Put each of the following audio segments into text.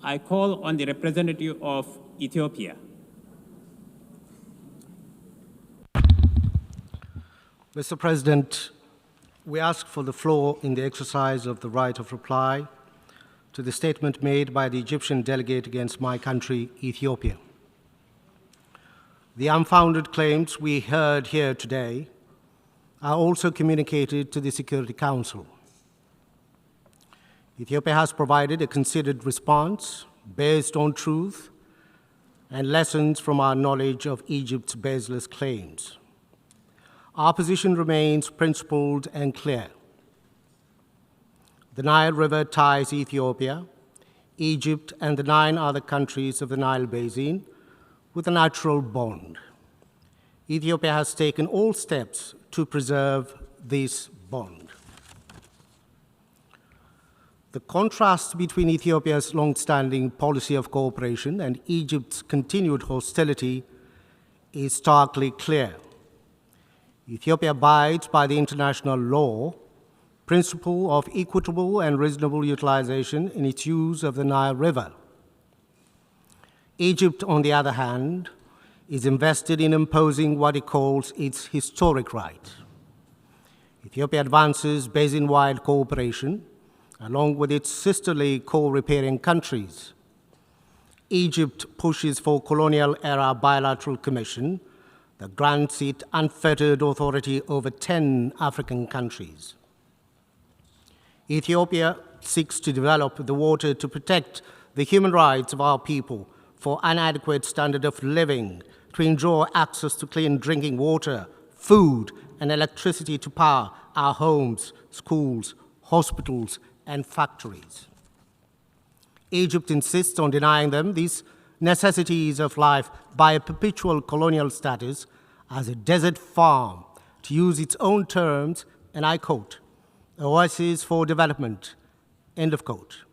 I call on the representative of Ethiopia. Mr. President, we ask for the floor in the exercise of the right of reply to the statement made by the Egyptian delegate against my country, Ethiopia. The unfounded claims we heard here today are also communicated to the Security Council. Ethiopia has provided a considered response based on truth and lessons from our knowledge of Egypt's baseless claims. Our position remains principled and clear. The Nile River ties Ethiopia, Egypt, and the 9 other countries of the Nile Basin with a natural bond. Ethiopia has taken all steps to preserve this bond. The contrast between Ethiopia's long-standing policy of cooperation and Egypt's continued hostility is starkly clear. Ethiopia abides by the international law principle of equitable and reasonable utilization in its use of the Nile River. Egypt, on the other hand, is invested in imposing what it calls its historic right. Ethiopia advances basin-wide cooperation along with its sisterly co-riparian countries. Egypt pushes for colonial-era bilateral commission that grants it unfettered authority over 10 African countries. Ethiopia seeks to develop the water to protect the human rights of our people for inadequate standard of living, to enjoy access to clean drinking water, food, and electricity to power our homes, schools, hospitals, and factories. Egypt insists on denying them these necessities of life by a perpetual colonial status as a desert farm, to use its own terms, and I quote, oasis for development, end of quote.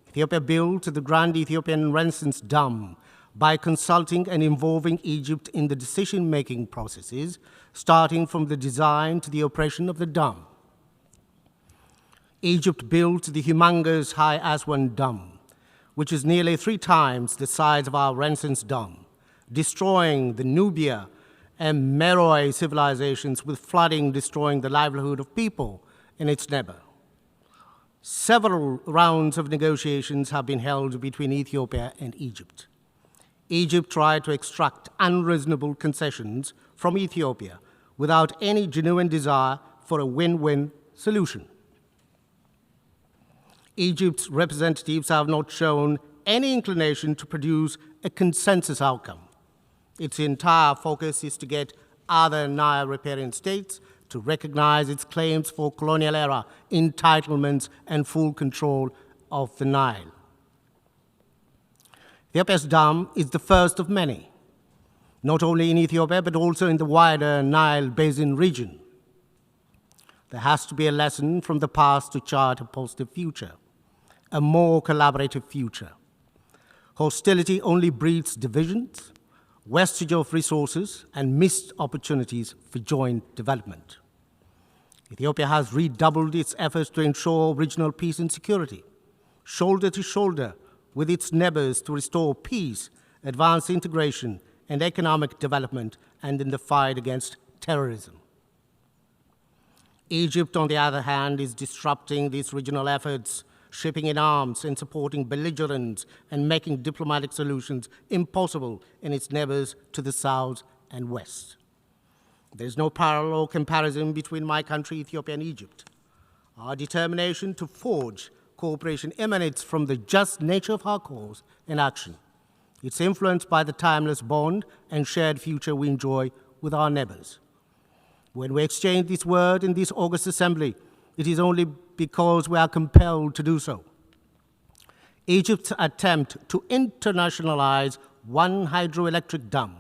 Ethiopia built the Grand Ethiopian Renaissance Dam by consulting and involving Egypt in the decision-making processes, starting from the design to the operation of the dam. Egypt built the humongous High Aswan Dam, which is nearly 3 times the size of our Renaissance Dam, destroying the Nubia and Meroe civilizations, with flooding destroying the livelihood of people in its neighbor. Several rounds of negotiations have been held between Ethiopia and Egypt. Egypt tried to extract unreasonable concessions from Ethiopia without any genuine desire for a win-win solution. Egypt's representatives have not shown any inclination to produce a consensus outcome. Its entire focus is to get other Nile riparian states to recognize its claims for colonial-era entitlements and full control of the Nile. Ethiopia's dam is the first of many, not only in Ethiopia, but also in the wider Nile Basin region. There has to be a lesson from the past to chart a positive future, a more collaborative future. Hostility only breeds divisions, wastage of resources, and missed opportunities for joint development. Ethiopia has redoubled its efforts to ensure regional peace and security, shoulder to shoulder with its neighbors, to restore peace, advance integration, and economic development, and in the fight against terrorism. Egypt, on the other hand, is disrupting these regional efforts, shipping in arms and supporting belligerents and making diplomatic solutions impossible in its neighbors to the south and west. There is no parallel comparison between my country, Ethiopia, and Egypt. Our determination to forge cooperation emanates from the just nature of our cause and action. It's influenced by the timeless bond and shared future we enjoy with our neighbors. When we exchange this word in this August Assembly, it is only because we are compelled to do so. Egypt's attempt to internationalize one hydroelectric dam,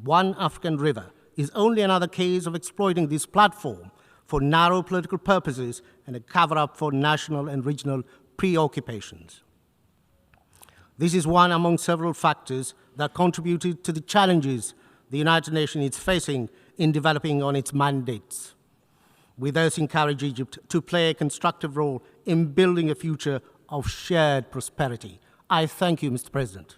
one African river, is only another case of exploiting this platform for narrow political purposes and a cover-up for national and regional preoccupations. This is one among several factors that contributed to the challenges the United Nations is facing in developing on its mandates. We thus encourage Egypt to play a constructive role in building a future of shared prosperity I thank you, Mr. President.